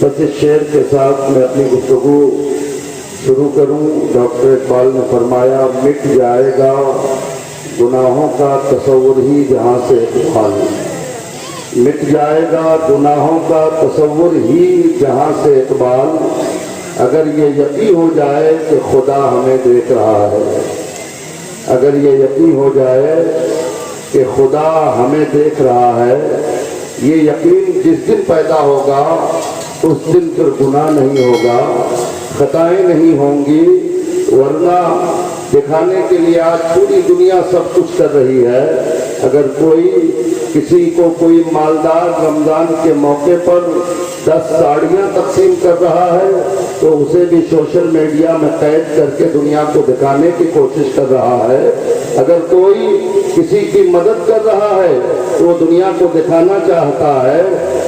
بس اس شعر کے ساتھ میں اپنی گفتگو شروع کروں۔ ڈاکٹر اقبال نے فرمایا، مٹ جائے گا گناہوں کا تصور ہی جہاں سے اقبال، مٹ جائے گا گناہوں کا تصور ہی جہاں سے اقبال، اگر یہ یقین ہو جائے کہ خدا ہمیں دیکھ رہا ہے، اگر یہ یقین ہو جائے کہ خدا ہمیں دیکھ رہا ہے۔ یہ یقین جس دن پیدا ہوگا اس دن پھر گناہ نہیں ہوگا، خطائیں نہیں ہوں گی، ورنہ دکھانے کے لیے آج پوری دنیا سب کچھ کر رہی ہے۔ اگر کوئی کسی کو کوئی مالدار رمضان کے موقع پر 10 ساڑیاں تقسیم کر رہا ہے تو اسے بھی سوشل میڈیا میں قید کر کے دنیا کو دکھانے کی کوشش کر رہا ہے۔ اگر کوئی کسی کی مدد کر رہا ہے تو وہ دنیا کو دکھانا چاہتا ہے۔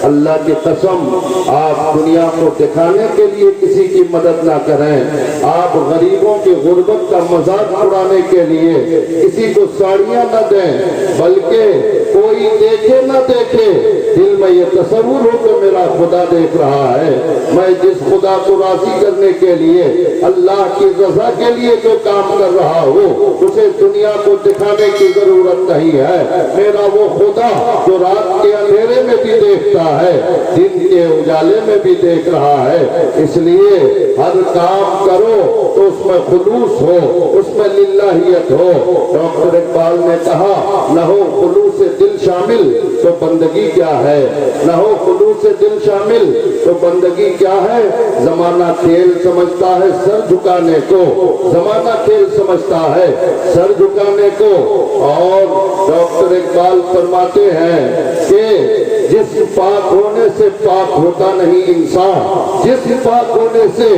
اللہ کی قسم، آپ دنیا کو دکھانے کے لیے کسی کی مدد نہ کریں، آپ غریبوں کی غربت کا مذاق اڑانے کے لیے کسی کو ساڑیاں نہ دیں، بلکہ کوئی دیکھے نہ دیکھے دل میں یہ تصور ہو کہ میرا خدا دیکھ رہا ہے۔ میں جس خدا کو راضی کرنے کے لیے، اللہ کی رضا کے لیے جو کام کر رہا ہوں، اسے دنیا کو دکھانے کی ضرورت نہیں ہے۔ میرا وہ خدا جو رات کے اندھیرے میں بھی دیکھتا ہے، دن کے اجالے میں بھی دیکھ رہا ہے۔ اس لیے ہر کام کرو تو اس میں خلوص ہو، اس میں للہیت ہو۔ ڈاکٹر اقبال نے کہا، نہ ہو خلوص دل شامل تو بندگی کیا ہے، نہ ہو خلوص دل شامل تو بندگی کیا ہے۔ زمانہ کھیل سمجھتا ہے سر جھکانے کو، زمانہ کھیل سمجھتا ہے سر جھکانے کو۔ اور ڈاکٹر اقبال فرماتے ہیں کہ جسم پاک ہونے سے پاک ہوتا نہیں انسان، جسم پاک ہونے سے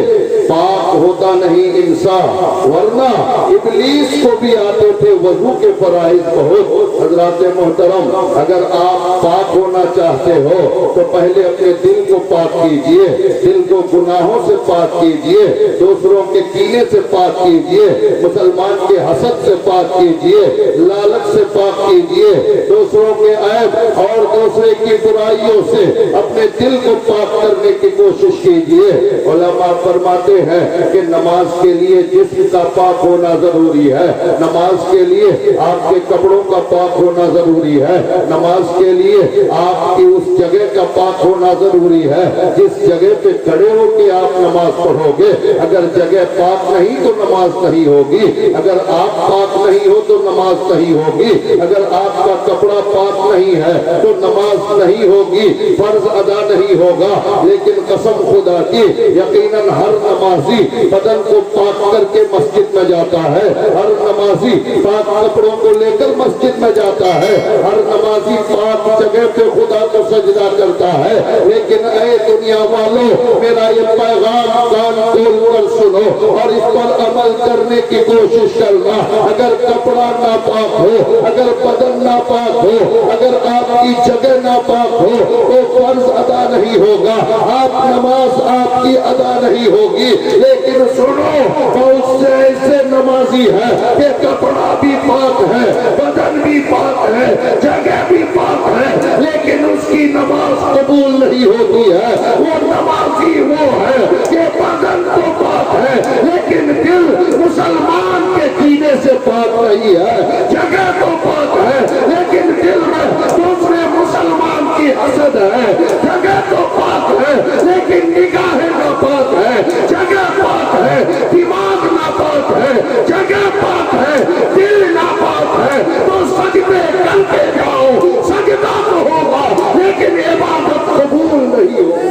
پاک ہوتا نہیں انسان، ورنہ ابلیس کو بھی آتے تھے وضو کے فرائض بہت۔ حضرات محترم، اگر آپ پاک ہونا چاہتے ہو تو پہلے اپنے دل کو پاک کیجئے، دل کو گناہوں سے پاک کیجئے، دوسروں کے کینے سے پاک کیجئے، مسلمان کے حسد سے پاک کیجئے، لالچ سے پاک کیجئے، دوسروں کے عیب اور دوسرے کی برائیوں سے اپنے دل کو پاک کرنے کی کوشش کیجئے۔ علماء فرماتے ہیں کہ نماز کے لیے جسم کا پاک ہونا ضروری ہے، نماز کے لیے آپ کے کپڑوں کا پاک ہونا ضروری ہے، نماز کے لیے آپ کی اس جگہ کا پاک ہونا ضروری ہے جس جگہ پہ کھڑے ہو کے آپ نماز پڑھو گے۔ اگر جگہ پاک نہیں تو نماز نہیں ہوگی، اگر آپ پاک نہیں ہو تو نماز نہیں ہوگی، اگر آپ کا کپڑا پاک نہیں ہے تو نماز نہیں ہوگی، فرض ادا نہیں ہوگا۔ لیکن قسم خدا کی، یقیناً ہر نمازی بدن کو پاک کر کے مسجد میں جاتا ہے، ہر نمازی پاک کپڑوں کو لے کر مسجد میں جاتا ہے، ہر نمازی پاک جگہ پہ خدا کو سجدہ کرتا ہے۔ لیکن اے دنیا والوں، میرا یہ پیغام کان کھول کر سنو اور اس پر عمل کرنے کی کوشش کرنا۔ اگر کپڑا ناپاک ہو، اگر بدن ناپاک ہو، اگر آپ کی جگہ ناپاک ہو تو فرض ادا نہیں ہوگا، آپ نماز آپ کی ادا نہیں ہوگی۔ لیکن سنو، بہت سے ایسے نمازی ہیں کہ کپڑا بھی پاک ہے، بدن بھی پاک ہے، جگہ بھی پاک ہے، لیکن اس کی نماز قبول نہیں ہوتی ہے۔ وہ نمازی وہ ہے کہ بدن تو پاک ہے لیکن دل مسلمان کے کینے سے پاک نہیں ہے، جگہ تو پاک ہے لیکن دل میں دوسرے مسلمان کی حسد ہے، جگہ تو پاک ہے لیکن نگاہیں ناپاک ہے، جگہ پاک ہے دماغ ناپاک ہے، جگہ پاک ہے دل ناپاک ہے۔ تو سجدے کرتے جاؤ، سجدہ تو ہوگا لیکن عبادت قبول نہیں ہوگی۔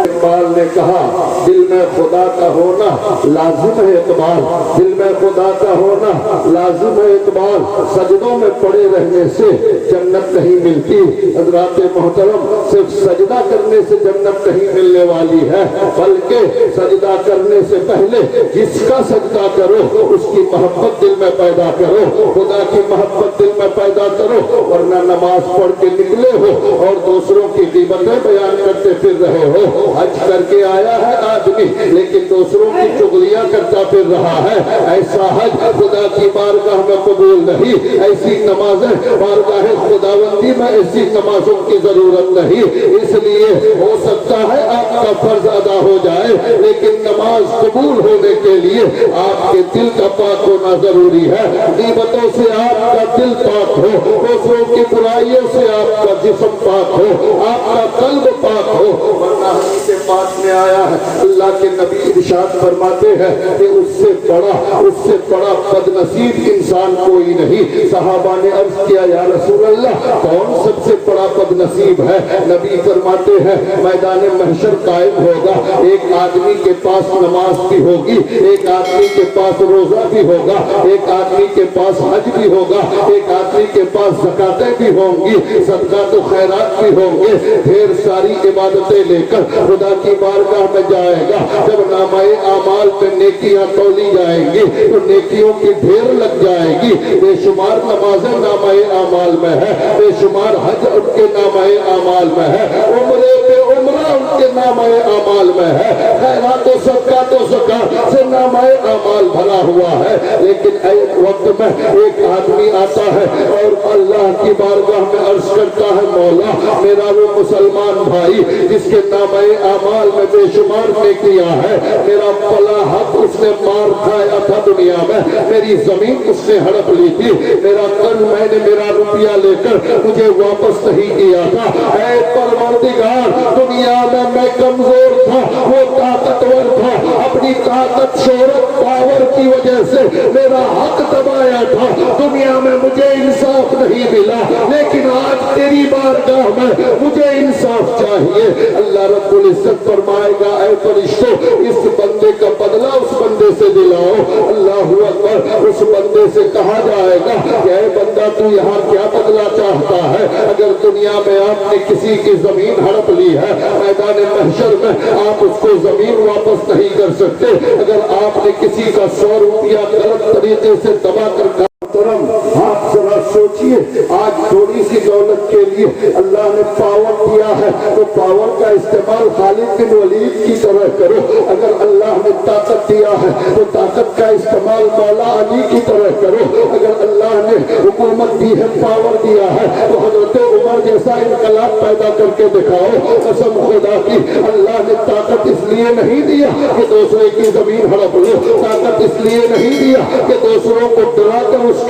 اقبال نے کہا، دل میں خدا کا ہونا لازم ہے اقبال، دل میں خدا کا ہونا لازم ہے اقبال، سجدوں میں پڑے رہنے سے جنت نہیں ملتی۔ حضرات محترم، صرف سجدہ کرنے سے جنت نہیں ملنے والی ہے، بلکہ سجدہ کرنے سے پہلے جس کا سجدہ کرو اس کی محبت دل میں پیدا کرو، خدا کی محبت دل میں پیدا کرو، ورنہ نماز پڑھ کے نکلے ہو اور دوسروں کی غیبتیں بیان کرتے پھر رہے ہو۔ حج کر کے آیا ہے آدمی आदमी लेकिन दूसरों की चुगलियां करता फिर रहा है, ऐसा हज खुदा की बारगाह में कबूल नहीं, ऐसी नमाजें बारगाह खुदावंदी में ऐसी नमाजों की जरूरत नहीं। इसलिए हो सकता है आपका फर्ज अदा हो जाए, लेकिन नमाज कबूल होने के लिए आपके दिल का पाक होना जरूरी है। गीबतों से आपका दिल पाक हो, दूसरों की बुराइयों से आपका जिस्म पाक हो, आपका कल्ब पाक हो, वरना हदीस पाक में आया है अल्लाह के नबी इरशाद फरमाते हैं कि उससे बड़ा बदनसीब इंसान कोई नहीं। सहाबा ने अर्ज किया या रसूल अल्लाह कौन सबसे बड़ा बदनसीब है? नबी फरमाते हैं मैदान महशर कायम होगा, एक आदमी के पास नमाज भी होगी, एक आदमी के पास रोजा भी होगा, एक आदमी के पास हज भी होगा, एक आदमी के पास ज़कातें भी होंगी, सदका तो खैरात भी होंगे, ढेर सारी इबादतें लेकर खुदा की बारगाह में जाएगा। जब नामाए आमाल पे नेकियां तौली जाएंगी तो नेकियों की ढेर लग जाएगी। बेशुमार नमाजें नामाए आमाल में है, बेशुमार हज उनके नामाए आमाल में है, उम्रे पे उम्रा उनके नामाए आमाल में है, खैरात तो सदका तो ज़कात से नामाए आमाल भरा हुआ है। लेकिन एक वक्त में एक आदमी आता है और अल्लाह की बारगाह में अर्ज करता है मौला मेरा वो मुसलमान भाई जिसके नामाए आमाल में बेशुमार नेकियां है, मेरा पला हक उसने मार खाया था दुनिया में, मेरी जमीन उसने हड़प ली थी, मेरा कर्ज मैंने मेरा रुपया लेकर मुझे वापस नहीं किया था। ऐ परवरदिगार दुनिया में मैं कमजोर था, वो ताकतवर था, अपनी ताकत शोहरत पावर की वजह से मेरा हक दबाया था, दुनिया में मुझे इंसाफ नहीं मिला, लेकिन आज तेरी बारगाह में मुझे इंसाफ चाहिए। अल्लाह रब्बुल इज्जत फरमाएगा ऐ फरिश्तों इस बंदे का बदला उस बंदे से दिलाओ। अल्लाहू अकबर। उस बंदे से कहा जाएगा कि ऐ बंदा तू यहाँ क्या बदला चाहता है? अगर दुनिया में आपने किसी की जमीन हड़प ली है, मैदान महशर में आप उसको जमीन वापस नहीं कर सकते। अगर आपने किसी का 100 रुपया गलत तरीके से दबा कर आप जरा सोचिए आज थोड़ी सी दौलत के लिए अल्लाह ने पावर दिया है तो पावर का इस्तेमाल खालिद बिन वलीद की तरह करो। अगर अल्लाह ने ताकत दिया है तो ताकत का इस्तेमाल मौला अली की तरह करो। अगर अल्लाह ने हुकूमत दी है पावर दिया है तो हजरत उमर जैसा इनकलाब पैदा करके दिखाओ। कसम खुदा की अल्लाह ने ताकत इसलिए नहीं दिया कि दूसरे की जमीन हड़प लो, ताकत इसलिए नहीं दिया कि दूसरों को डरा कर उसका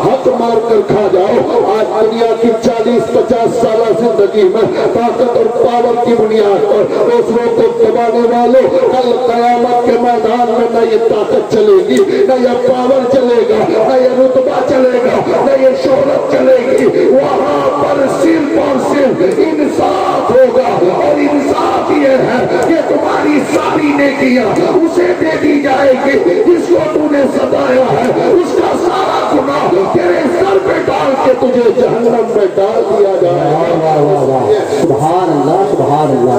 हक मार कर खा जाओ। आज दुनिया की 40-50 साल जिंदगी में ताकत और पावर की बुनियाद पर दूसरों को दबाने वालों कल कयामत के मैदान में न ये ताकत चलेगी, न ये पावर चलेगा, न ये रुतबा चलेगा, न ये शोहरत चलेगी। वहां पर सिर्फ और सिर्फ इंसाफ होगा और इंसाफ ये है कि तुम्हारी सारी नेकियां उसे दे दी जाएगी जिसको तूने सताया है, उसका सारा गुनाह तेरे सर पे डाल के तुझे जहन्नम में डाल दिया जाएगा। सुभान अल्लाह सुभान अल्लाह।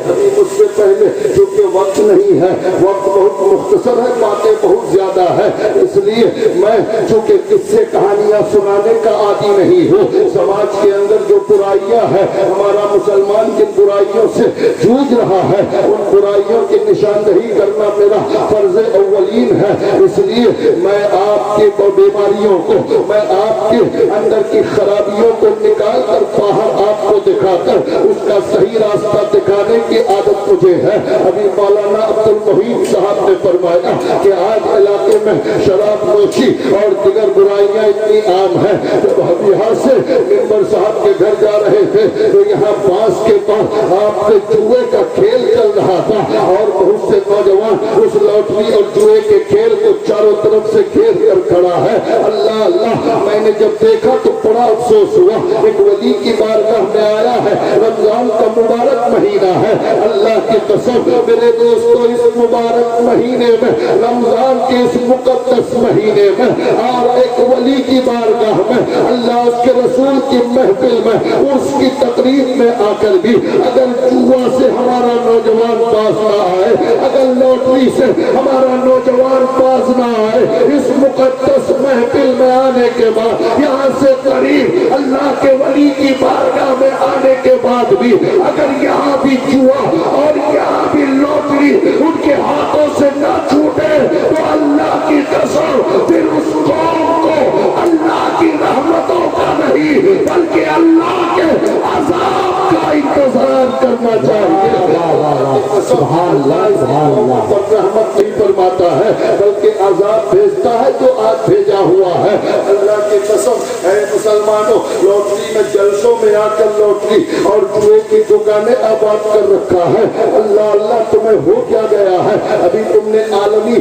अभी उससे पहले क्योंकि वक्त नहीं है, वक्त बहुत मुख्तसर है, बातें बहुत ज्यादा है, इसलिए मैं चूंकि किस्से कहानियां सुनाने का आदी नहीं हूँ। समाज के अंदर जो बुराइयां है, हमारा मुसलमान जिन बुराइयों से जूझ रहा है उन बुराइयों की निशानदही करना मेरा फर्ज अव्वलीन है। इसलिए मैं आपकी बीमारियों को, मैं आपके अंदर की खराबियों को निकाल कर बाहर आपको दिखाकर उसका सही रास्ता दिखाने की आदत मुझे है। अभी मौलाना अब्दुल मुहीन साहब ने फरमाया कि आज इलाके में शराब नोशी और दिगर बुराइयां इतनी आम है। जब हम यहाँ से मिंबर साहब के घर जा रहे थे तो यहाँ बांस के पास आपसे जुए का खेल चल रहा था और बहुत से नौजवान उस लॉटरी और जुए के खेल को चारों तरफ से घेर कर खड़ा है। अल्लाह अल्लाह, मैंने जब देखा तो बड़ा अफसोस हुआ। एक वली की बारगाह में आया है, रमजान का मुबारक महीना है, अल्लाह की कसम मेरे दोस्तों इस मुबारक महीने में, रमजान के इस मुकद्दस महीने में और एक वली की बारगाह में, अल्लाह उसके रसूल की महफिल में, उसकी तकरीब में आकर भी अगर जुआ से हमारा नौजवान पास ना आए, अगर लॉटरी से हमारा नौजवान पास ना आए, इस मुकद्दस महफिल में आने के बाद, यहाँ से करीब अल्लाह के वली की बारगाह में आने के बाद भी अगर यहाँ भी जुआ और यहाँ भी लॉटरी उनके इंतजार करना चाहिए। سبحان اللہ سبحان اللہ پر رحمت نہیں فرماتا ہے بلکہ عذاب بھیجتا ہے جو آج بھیجا ہوا ہے۔ اللہ کی قسم اے مسلمانوں، لوٹری میں جلسوں میں آ کر لوٹری اور جوئے کی دکانیں آباد کر رکھا ہے۔ اللہ اللہ تمہیں ہو کیا گیا ہے؟ ابھی تم نے عالمی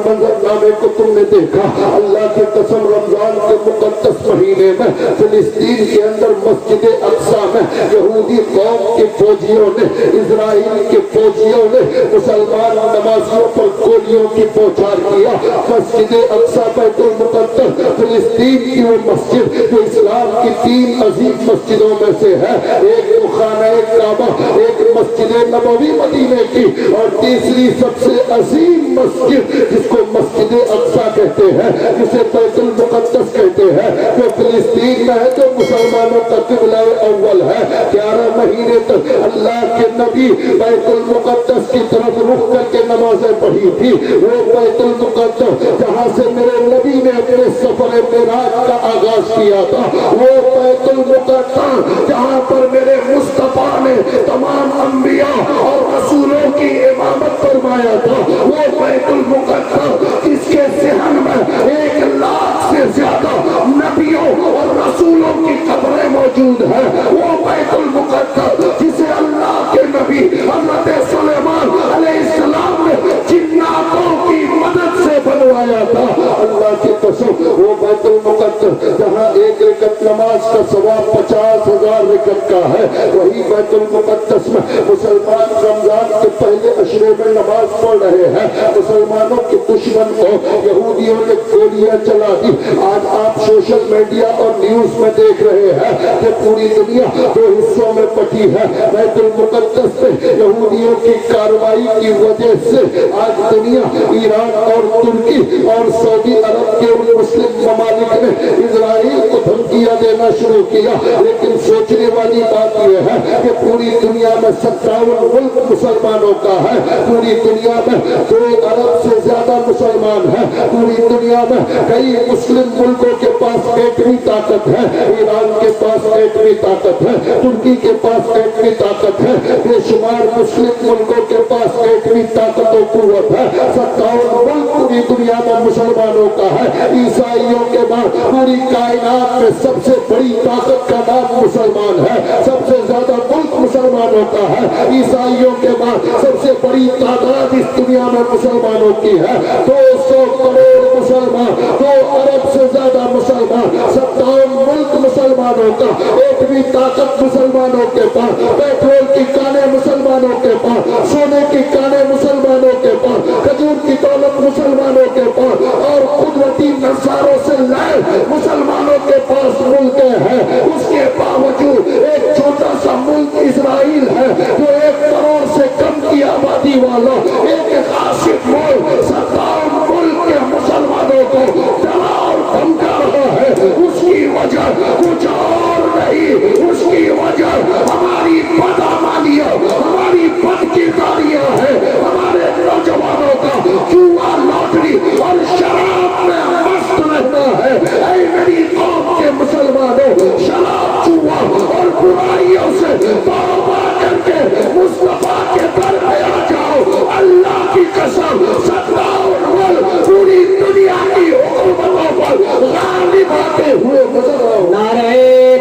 منظرنامے کو تم نے دیکھا۔ اللہ کی قسم رمضان کے مقدس مہینے میں فلسطین کے اندر مسجد اقصی میں یہودی قوم کے فوجیوں نے، اسرائیل کے فوجیوں نے مسلمان نمازیوں پر گولیوں کی بوچھار کیا۔ مسجد اقصی بیت المقدس فلسطین کی وہ مسجد جو اسلام کی 3 عظیم مسجدوں میں سے ہے، ایک تو خانہ کعبہ، ایک مسجد نبوی مدینے کی، اور تیسری سب سے عظیم مسجد جس کو مسجد اقصی کہتے ہیں، جسے بیت المقدس کہتے ہیں، جو فلسطین میں ہے، جو مسلمانوں کا قبلہ اول ہے۔ 11 مہینے تک اللہ کے نبی بیت المقدس کی طرف رخ کر کے نمازیں پڑھی تھی۔ وہ بیت المقدس جہاں سے میرے نبی نے اپنے سفر معراج کا آغاز کیا تھا، وہ بیت المقدس جہاں پر میرے مصطفیٰ نے تمام انبیاء اور رسولوں کی امامت فرمایا تھا، وہ بیت المقدس جس کے ذہن میں 1 لاکھ سے زیادہ نبیوں اور رسولوں کی قبریں موجود ہیں، وہ بیت المقدس جسے اللہ کے نبی حضرت سلیمان علیہ السلام نے جناتوں کی مدد سے بنوایا تھا۔ اللہ کی قسم وہ بیت المقدس جہاں 1 رکعت نماز کا ثواب 50,000 رکعت کا ہے، وہی بیت المقدس میں مسلمان رمضان کے پہلے عشرے میں نماز پڑھ رہے ہیں۔ مسلمانوں کے دشمن کو یہودیوں نے گولیاں چلا دی۔ آج آپ سوشل میڈیا اور نیوز میں دیکھ رہے ہیں کہ پوری دنیا 2 حصوں میں بٹی ہے۔ بیت المقدس پہ یہودیوں کی کارروائی کی وجہ سے آج دنیا، ایران اور ترکی اور سعودی عرب کے مسلم ممالک نے اسرائیل کو دھمکیاں دینا شروع کیا۔ لیکن سوچنے والی بات یہ ہے کہ پوری دنیا میں 57 ملک مسلمانوں کا ہے، پوری دنیا میں 2 ارب سے زیادہ مسلمان ہیں، پوری دنیا میں کئی مسلم ملکوں کے پاس ایٹمی طاقت ہے، ایران کے پاس ایٹمی طاقت ہے، ترکی کے پاس ایٹمی طاقت ہے، بے شمار مسلم ملکوں کے پاس ایٹمی طاقت و قوت ہے۔ 57 ملک پوری دنیا میں مسلمانوں کا ہے۔ عیسائیوں کے بعد پوری کائنات میں سب سے بڑی طاقت کا نام مسلمان ہے، سب سے زیادہ ملک مسلمانوں کا ہے۔ عیسائیوں کے بعد سب سے بڑی تعداد اس دنیا میں مسلمانوں کی ہے، 200 کروڑ مسلمان، 2 ارب سے زیادہ مسلمان، 57 ملک مسلمانوں کا، ایٹمی طاقت مسلمانوں کے پاس، پیٹرول کی کانیں مسلمانوں کے پاس، سونے کی کانیں مسلمانوں کے پاس، کھجور کی دولت مسلمانوں کے پاس، اور قدرتی نظاروں سے لائے مسلمانوں کے پاس ملکیں ہیں۔ اس کے باوجود ایک چھوٹا سا ملک اسرائیل ہے جو 1 کروڑ سے کم کی آبادی والا ایک غاصب ملک 57 ملک کے مسلمانوں کو ڈرا اور دھمکا رہا ہے۔ اس کی وجہ کچھ اور نہیں، اس کی وجہ ہماری بدعمالیاں، ہماری بدکرداریاں ہیں، ہمارے نوجوانوں کا جوا، لاٹری اور شراب میں مست رہنا ہے۔ اے میری قوم کے مسلمانوں، شراب، جوا اور برائیوں سے توبہ کر کے مصطفیٰ کے در پہ آ جاؤ۔ اللہ کی قسم 57 ملک پوری دنیا کی حکومتوں پر غالب آتے ہوئے نظر آؤ۔ نعرہ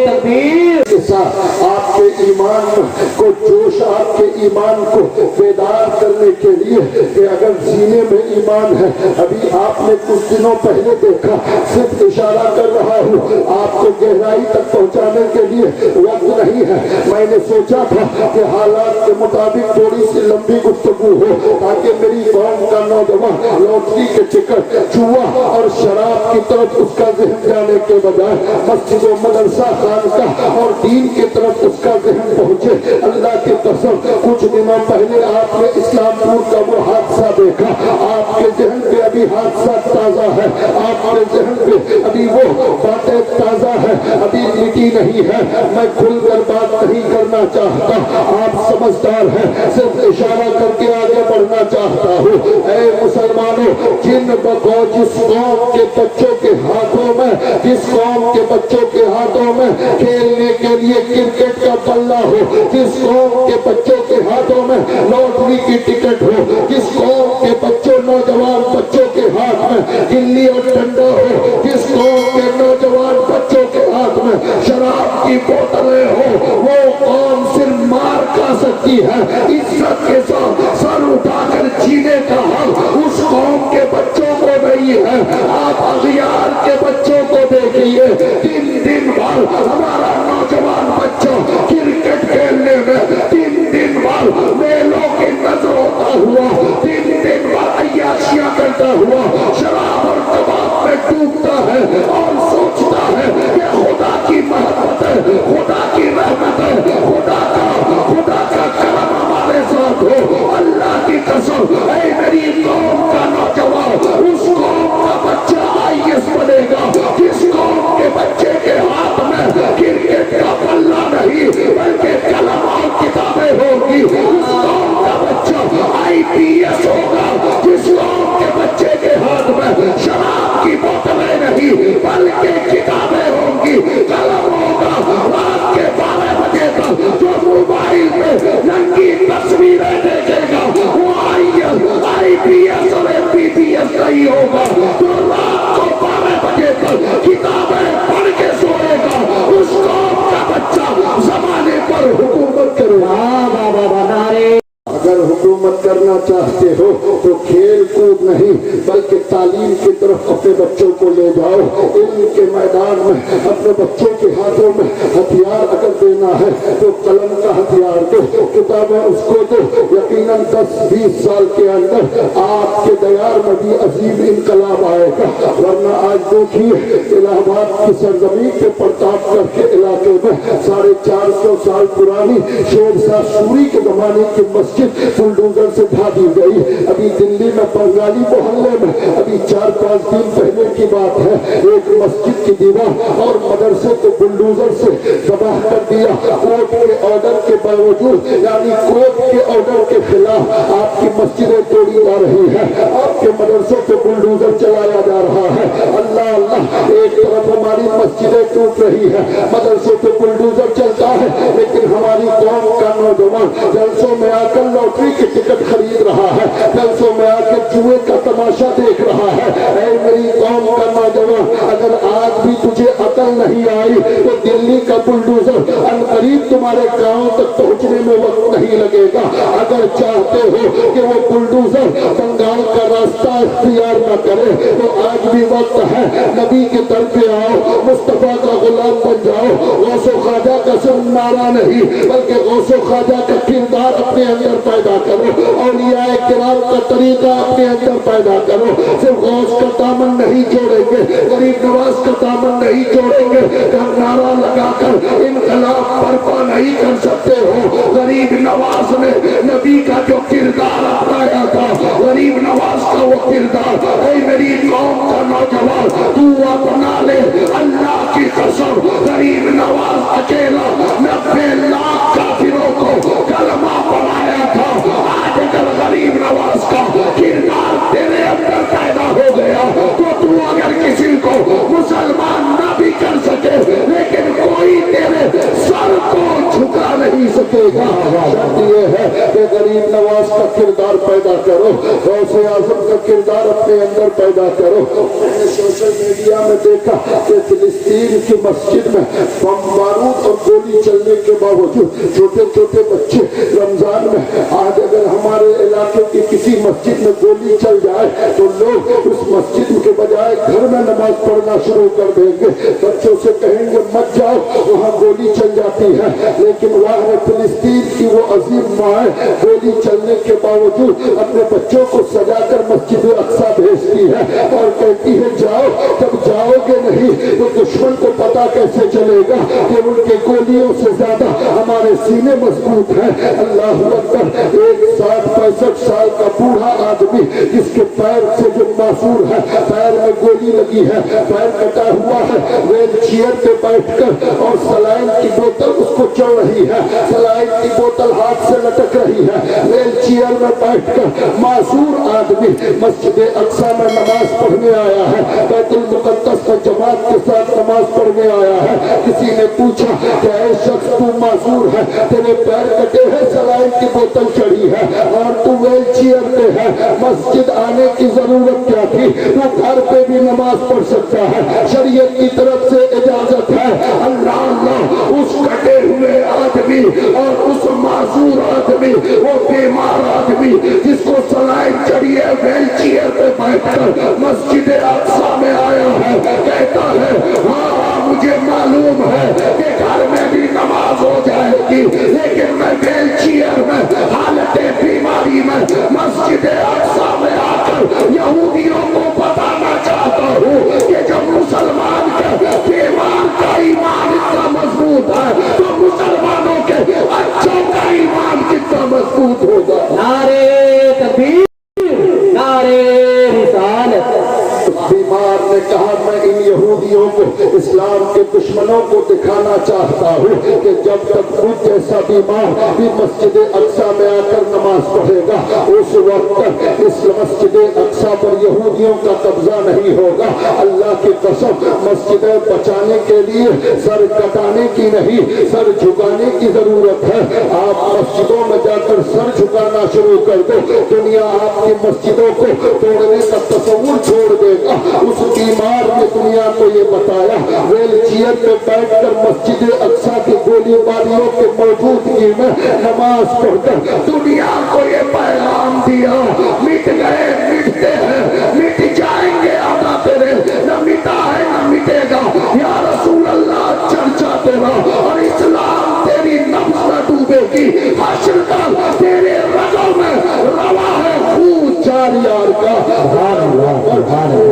تکبیر کے ساتھ آپ کے ایمان کو جوش، آپ کے ایمان کو بیدار کرنے کے لیے کہ اگر سینے میں ایمان ہے، ابھی آپ نے کچھ دنوں پہلے دیکھا، صرف اشارہ کر رہا ہوں، آپ کو گہرائی تک پہنچانے کے لیے وقت نہیں ہے۔ میں نے سوچا تھا کہ حالات کے مطابق تھوڑی سی لمبی گفتگو ہو تاکہ میری قوم کا نوجوان لوٹری کے ٹکٹ، جوا اور شراب کی طرف اس کا ذہن جانے کے بجائے مسجد و مدرسہ، خانقاہ اور دین کی طرف اس کا ذہن پہنچے۔ اللہ کی قسم کچھ دنوں پہلے آپ نے اسلام پور کا وہ حادثہ دیکھا، آپ کے ذہن پہ ابھی حادثہ تازہ ہے، آپ کے ذہن پہ ابھی وہ باتیں تازہ ہے، ابھی छुट्टी नहीं है। मैं खुलकर बात नहीं करना चाहता, आप समझदार हैं, सिर्फ इशारा करके आगे बढ़ना चाहता हूँ। ऐ मुसलमानों, जिस कौम के बच्चों के हाथों में, जिस कौम के बच्चों के हाथों में खेलने के लिए क्रिकेट का बल्ला हो, जिस कौम के बच्चों के हाथों में लॉटरी की टिकट हो, जिस कौम के बच्चों नौजवान बच्चों के हाथ में गिल्ली और डंडा हो, जिस कौम के नौजवान बच्चों के हाथ में शराब की बोतलें हो, वो कौम सिर्फ मार खा सकती है। इज्जत के साथ सर उठाकर जीने का हक उस कौम के बच्चों को नहीं है। आप अगियार के बच्चों को देखिए, दिन भर हमारा नौजवान बच्चा क्रिकेट खेलने में, दिन भर मेलों की नजर होता हुआ, दिन भर अय्याशियां करता हुआ शराब और कबाब में डूबता है और सोचता है कि खुदा की मोहब्बत है, खुदा की रहमत है, खुदा का करम हमारे साथ हो। अल्लाह की कसम, ऐ मेरी कौम का नौजवान, उस कौम का बच्चा आईएएस बनेगा जिस कौम के बच्चे के हाथ में क्रिकेट का बल्ला नहीं बल्कि कलम और किताबें होगी। उस कौम का बच्चा आईपीएस होगा जिस कौम के बच्चे के हाथ में शराब की बोतलें नहीं बल्कि किताबें होंगी, कलम होगा। रात के 12 बजे तक जो मोबाइल में नंगी तस्वीरें देखेगा वो आईपीएस और एमबीबीएस नहीं होगा। जो रात को 12 बजे तक किताबें पढ़ के सोएगा उस कौम का बच्चा जमाने पर हुकूमत करेगा। अगर हुकूमत करना चाहते हो तो खेल कूद नहीं बल्कि तालीम की तरफ अपने बच्चों को ले जाओ। इल्म के मैदान में अपने बच्चों के हाथों में हथियार अगर देना है तो कलम का हथियार दो, किताबें उसको दो। यकीनन 10-20 साल के अंदर आपके दयार में भी अजीम इनकलाब आएगा। वरना आज देखिए इलाहाबाद की सरजमीन पे प्रतापगढ़ के इलाके में 450 साल पुरानी शेरशाह सूरी के जमाने की मस्जिद बुलडोजर से ढा दी गई। अभी दिल्ली में बंगाली मोहल्ले में अभी 4-5 दिन पहले की बात है, एक मस्जिद की दीवार और मदरसे को बुलडोजर से तबाह कर दिया। कोर्ट के ऑर्डर के बावजूद, यानी कोर्ट के ऑर्डर के खिलाफ आपकी मस्जिदें तोड़ी जा रही है, आपके मदरसों को बुलडोजर चलाया जा रहा है। अल्लाह अल्लाह, एक तरफ हमारी मस्जिदें टूट रही है, मदरसों पे बुलडोजर चलता है, लेकिन हमारी कौम का नौजवान जलसों में आकर लॉटरी की टिकट खरीद रहा है, जलसों में आकर जुए का तमाशा देख रहा है। ऐ मेरी कौम का नौजवान, अगर आज भी तुझे अकल नहीं आई तो दिल्ली का बुलडोजर अनकरीब तुम्हारे गांव तक पहुंचने में वक्त नहीं लगेगा। अगर चाहते हो कि वो बुलडोजर बंगाल का रास्ता इख्तियार न करे तो आज भी वक्त है, नबी के दर पे आओ, मुस्तफा का गुलाम बन जाओ। गौसो ख्वाजा का सिर्फ नारा नहीं बल्कि गौसो ख्वाजा का किरदार अपने अंदर पैदा करो, औलियाए किराम का तरीका अपने अंदर पैदा करो। सिर्फ गौस का दामन नहीं जोड़ेंगे, गरीब नवाज का दामन नहीं जोड़ेंगे, नारा लगाकर इनकलाब बर्पा नहीं कर सकते हो। गरीब नवाज ने नबी का जो किरदार अपनाया था, गरीब नवाज का वो किरदार, ऐ मेरी कौम का नौजवान तू अपना ले। अल्लाह की कसम, गरीब नवाज अकेला 90 लाख काफिरों को कलमा पढ़ाया था। आज अगर गरीब नवाज का किरदार तेरे अंदर पैदा हो गया तो तू अगर किसी को मुसलमान ना भी कर सके लेकिन कोई तेरे सर को झुका नहीं सकेगा। शर्त ये है कि गरीब नवाज का किरदार पैदा करो, गौसे आजम का किरदार अपने अंदर पैदा करो। मैंने सोशल मीडिया में देखा कि फिलिस्तीन की मस्जिद में बम बारूद और गोली चलने के बावजूद छोटे छोटे बच्चे रमजान में, आज अगर हमारे इलाके की किसी मस्जिद में गोली चल जाए तो लोग उस मस्जिद के बजाय घर में नमाज पढ़ना शुरू कर देंगे। बच्चों से कहेंगे मत जाओ, वहाँ गोली चल जाती है। लेकिन वहाँ फिलिस्तीन की वो अजीम माँ गोली चलने के बावजूद अपने बच्चों को सजाकर मस्जिद अक्सा भेजती है और कहती है जाओ। जब जाओगे नहीं तो दुश्मन को पता कैसे चलेगा कि उनके गोलियों से ज्यादा हमारे सीने मजबूत हैं। अल्लाह अकबर। एक 60-65 साल का बूढ़ा आदमी जिसके पैर से जो मासूर है, पैर में गोली गोली लगी है, पैर कटा हुआ है, व्हील चेयर पे बैठकर और सलाइन की बोतल उसको चढ़ रही है, सलाइन की बोतल हाथ से लटक रही है, व्हील चेयर में बैठकर मासूर आदमी मस्जिद अक्सा में नमाज पढ़ने आया है, बैतुल मुकद्दस में जमात के साथ नमाज पढ़ने आया है। किसी ने पूछा कि ऐ शख्स तू मासूर है, तेरे पैर कटे हैं, सलाइन की बोतल चढ़ी है और तू व्हील चेयर पे है, मस्जिद आने की जरूरत क्या थी, तू घर पे भी नमाज पढ़ सकता है, शरीयत की तरफ से इजाजत है। अल्लाह अल्लाह उस कटे हुए आदमी और उस मासूर आदमी, वो बीमार आदमी जिसको सलाइन चढ़ी है, व्हील चेयर पे बैठकर मस्जिद अक्सा में आया है, कहता है हाँ मुझे मालूम है कि घर में भी नमाज हो जाएगी, लेकिन मैं व्हील चेयर में हालत बीमारी में मस्जिद अक्सा में आकर यहूदियों को बताना चाहता हूँ कि जब मुसलमान के बीमार का ईमान इतना मजबूत है तो मुसलमानों के अच्छों का ईमान कितना मजबूत होगा। नारे तकबीर, नारे रिसालत। बीमार ने कहा मैं इन यहूदियों को, इस्लाम के दुश्मनों को दिखाना चाहता हूँ कि जब तक मुझ जैसा बीमार भी मस्जिद अक्सा में आकर नमाज पढ़ेगा, उस वक्त तक इस मस्जिद अक्सा पर यहूदियों का कब्जा नहीं होगा। अल्लाह की कसम, मस्जिदें बचाने के लिए सर कटाने की नहीं, सर झुकाने की जरूरत है। आप मस्जिदों में जाकर सर झुकाना शुरू कर दो, दुनिया आपकी मस्जिदों को तोड़ने का तस्वुर छोड़ देगा। उस बीमार ने दुनिया को ये बताया, व्हील चेयर पे बैठकर मस्जिद अक्सा की गोलीबारियों के मौजूदगी में नमाज पढ़कर दुनिया को ये पैगाम दिया, मिट गए, मिटते हैं, मिट जाएंगे आधा तेरे, न मिटा है न मिटेगा या रसूल अल्लाह, चर्चा तेरा और इस्लाम तेरी नफ्स में डूबेगी, हाशिर का तेरे रगों में रवा है खून चार यार का।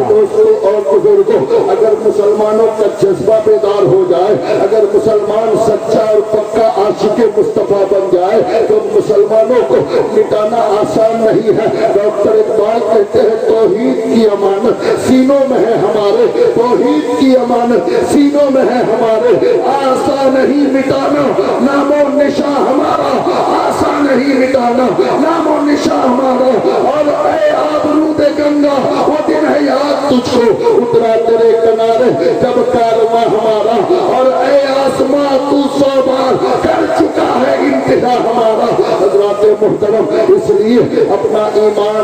दोस्तों और बुजुर्गों, अगर मुसलमानों का जज्बा बेदार हो जाए, अगर मुसलमान सच्चा और पक्का आशिक मुस्तफा बन जाए तो मुसलमानों को मिटाना आसान नहीं है। डॉक्टर इकबाल कहते हैं तौहीद की अमानत सीनों में है हमारे, तौहीद की अमानत सीनों में है हमारे, आसान नहीं मिटाना नामो निशा हमारा, आसान नहीं मिटाना नामो निशा हमारा। और ऐ आबरूद गंगा, वो दिन है याद तुझको उतरा तेरे किनारे जब कारवां हमारा, और ऐ आसमां तू 100 बार कर चुका है इंतहा हमारा। हज़रात मुहतरम, इसलिए अपना ईमान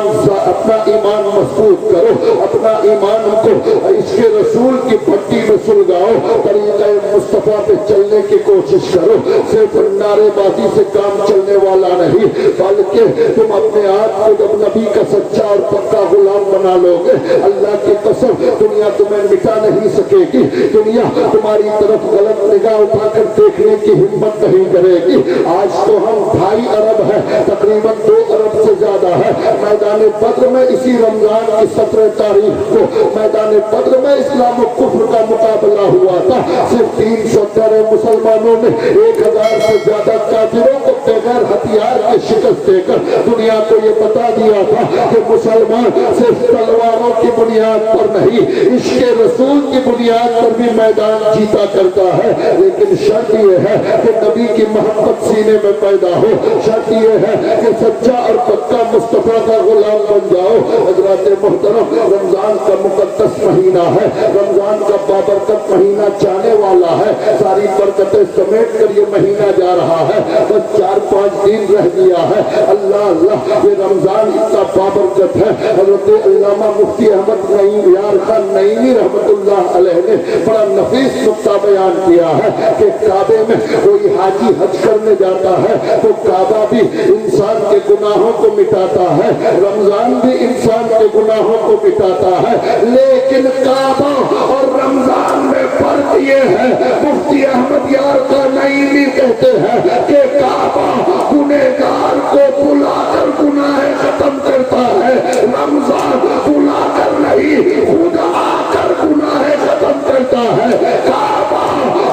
मजबूत करो, अपना ईमान को इसके रसूल की भट्टी में सुलगाओ, तरीक़े मुस्तफा पे चलने की कोशिश करो। सिर्फ नारेबाजी से काम चलने वाला नहीं, बल्कि तुम अपने आप को जब नबी का सच्चा और पक्का गुलाम बना लोगे, अल्लाह की कसम दुनिया तुम्हें मिटा नहीं सकेगी, दुनिया तुम्हारी तरफ गलत निगाह उठाकर देखने की हिम्मत नहीं करेगी। आज तो हम 2.5 अरब है, तकरीबन 2 अरब से ज्यादा है। मैदान बद्र में इसी रमजान की 17 तारीख को मैदान बद्र में इस्लाम और कुफ्र का मुकाबला हुआ था। सिर्फ 313 मुसलमानों ने 1000 से ज्यादा काफिरों को बगैर हथियार के शिकस्त देकर दुनिया को ये बता दिया था कि मुसलमान सिर्फ तलवारों की बुनियाद पर नहीं, इसके रसूल की बुनियाद पर भी मैदान जीता करता है। लेकिन शर्त यह है कि नबी की मोहब्बत सीने में पैदा हो, शर्त यह है कि सच्चा और पक्का मुस्तफा का गुलाम बन जाओ। हज़रात मुहतरम, रमजान का मुकद्दस महीना है, रमजान का बाबरकत महीना जाने वाला है, सारी बरकतें समेट कर ये महीना जा रहा है, बस 4-5 दिन रह गया है। अल्लाह अल्लाह, ये रमजान इतना बाबरकत है। हज़रत अल्लामा मुफ्ती अहमद नईम यार खान नईमी रहमतुल्लाह अलैह ने बड़ा नफीस नुक्ता बयान किया है कि काबे में कोई हाजी हज करने जाता है तो काबा भी इंसान के गुनाहों को मिटाता है, रमजान भी इंसान के गुनाहों को मिटाता है, लेकिन काबा और रमजान में फर्क ये है, मुफ्ती अहमद यार खान नईमी कहते हैं कि काबा गुनहगार को बुलाकर गुनाह खत्म करता है, रमजान बुलाकर नहीं खुद आकर गुनाह खत्म करता है। काबा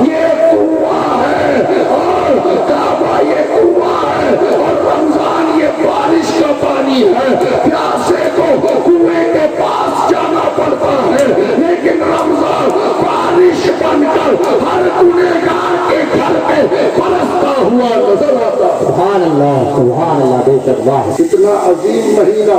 ये कुआं है और काबा ये कुआं है और रमजान ये बारिश का पानी है। प्यासे को कुएं के पास जाना पड़ता है, سبحان اللہ بے شک واہ. اتنا عظیم مہینہ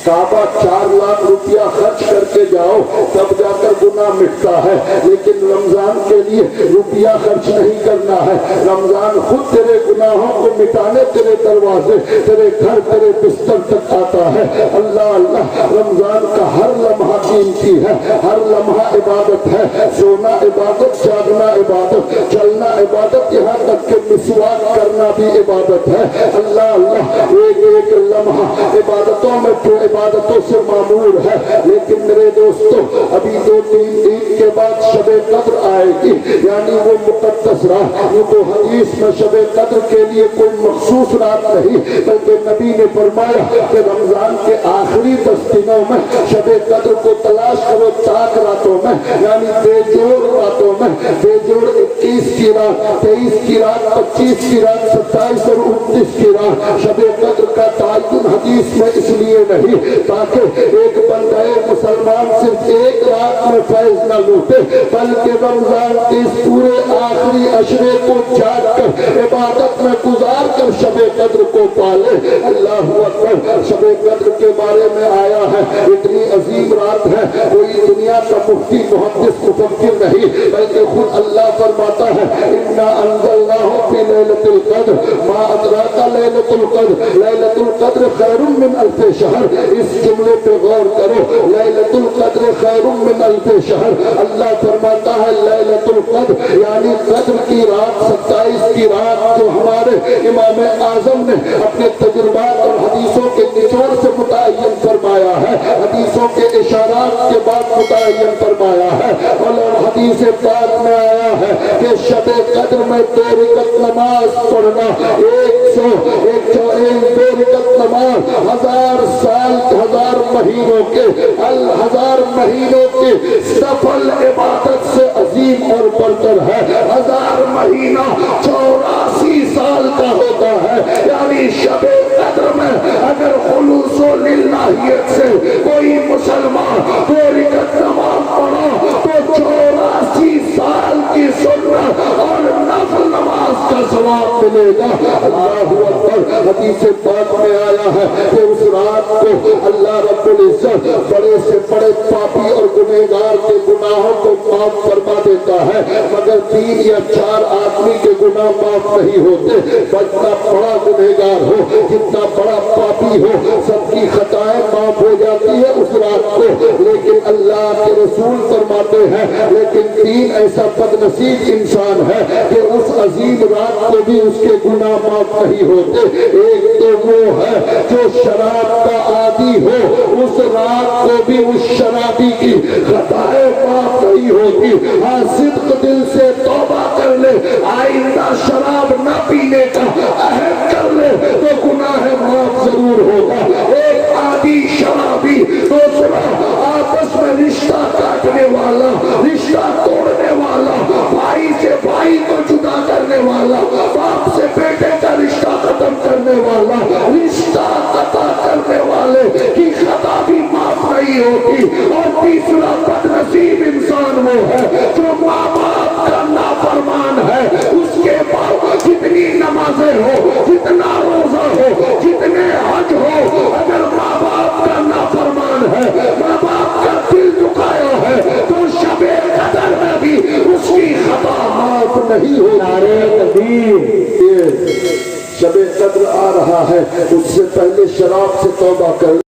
کعبہ 4 لاکھ روپیہ خرچ کر کے جاؤ تب جا کر گناہ مٹتا ہے، لیکن رمضان کے لیے روپیہ خرچ نہیں کرنا ہے. رمضان خود تیرے گناہوں کو مٹانے تیرے دروازے، تیرے گھر، تیرے بستر تک آتا ہے. اللہ اللہ، رمضان کا ہر لمحہ قیمتی ہے، ہر لمحہ عبادت ہے. سونا عبادت، جاگنا عبادت، چلنا عبادت، یہاں تک کہ مسواک کرنا بھی عبادت ہے. اللہ اللہ، ایک ایک لمحہ عبادتوں میں تو عبادتوں سے معمور ہے. لیکن میرے دوستو، ابھی 2-3 دن کے بعد شب قدر آئے گی، یعنی وہ مقدس رات. یہ تو حدیث میں شب قدر کے لیے کوئی مخصوص رات نہیں، بلکہ نبی نے فرمایا کہ رمضان کے آخری 10 دنوں میں شب قدر کو تلاش کرو. 4 راتوں میں، یعنی بے جوڑ راتوں میں، بے جوڑ 21 کی رات، 23 کی رات، 25 کی رات، 27 اور 29 کی رات. شب قدر کا تعین حدیث میں اس لیے نہیں تاکہ ایک بندہ مسلمان صرف ایک رات میں فیض نہ لوٹے، بلکہ رمضان کے اس پورے آخری عشرے کو جاگ کر عبادت میں گزار کر شب قدر کو پالے. اللہ اکبر. شب قدر کے بارے میں آیا ہے، اتنی عظیم رات ہے، کوئی دنیا کا مفتی محدث مفکر نہیں، بلکہ خود اللہ فرماتا ہے انا انزلناہ فی لیلۃ القدر ما ادراک لیلۃ القدر لیلۃ القدر خیر من الف شہر. اس جملے پہ غور کرو، لیلۃ القدر خیر من الف شہر. اللہ فرماتا ہے لیلۃ القدر یعنی قدر کی رات، 27 کی رات، جو ہمارے امام اعظم نے اپنے تجربات اور حدیثوں کے نچوڑ سے متعین فرمایا ہے، حدیثوں کے اشارات کے بعد متعین فرمایا ہے. اور حدیث پاک میں آیا ہے کہ شب قدر میں 2 رکعت نماز پڑھنا 2 رکعت نماز 1000 سال، 1000 مہینوں کے، 1000 مہینوں کے سفل عبادت سے عظیم اور برتر ہے. 1000 مہینہ 84 سال کا ہوتا ہے. یعنی شب قدر میں اگر خلوص و للہیت سے کوئی مسلمان 2 رکعت نماز پڑھا تو 84 سال کی سنت اور نفل نماز کا ثواب ملے گا. اللہ اکبر. حدیث پاک میں آیا ہے کہ اس رات کو اللہ رب العزت بڑے سے بڑے پاپی اور گنہگار کے گناہوں کو معاف فرما دیتا ہے، مگر 3 یا 4 آدمی کے گناہ معاف نہیں ہوتے. جتنا بڑا گنہگار ہو، جتنا بڑا پاپی ہو، سب کی خطائیں معاف ہو جاتی ہے اس رات کو. لیکن اللہ کے رسول فرماتے ہیں لیکن 3 ایسا بد نصیب انسان ہے کہ اس عظیم رات کو بھی اس کے گناہ معاف نہیں ہوتے. ایک تو وہ ہے جو شراب کا عادی ہو، اس رات کو بھی اس شرابی کی خطائیں معاف نہیں ہوتی. ہاں، صدق دل سے توبہ کر لے، آئندہ شراب نہ پینے کا عہد کر لے تو گناہ معاف ضرور ہوگا. ایک عادی شرابی، دوسرا آپس میں رشتہ کاٹنے والا، رشتہ توڑنے والا، بھائی سے بھائی کو جدا کرنے والا، باپ سے بیٹے کا رشتہ ختم کرنے والا، رشتہ قطع کرنے والے کی خطا بھی معاف نہیں ہوتی. اور تیسرا بد نصیب انسان وہ ہے جو ماں باپ کا نافرمان ہے. اس کے بعد جتنی نمازیں ہو، جتنا روزہ ہو، جتنے حج ہو، اگر ماں باپ کا نافرمان ہے، ماں باپ کا دل دکھایا ہے تو شب قدر میں بھی اس کی خطا معاف نہیں ہوتی. نعرہ تکبیر. شب قدر آ رہا ہے، اس سے پہلے شراب سے توبہ کر.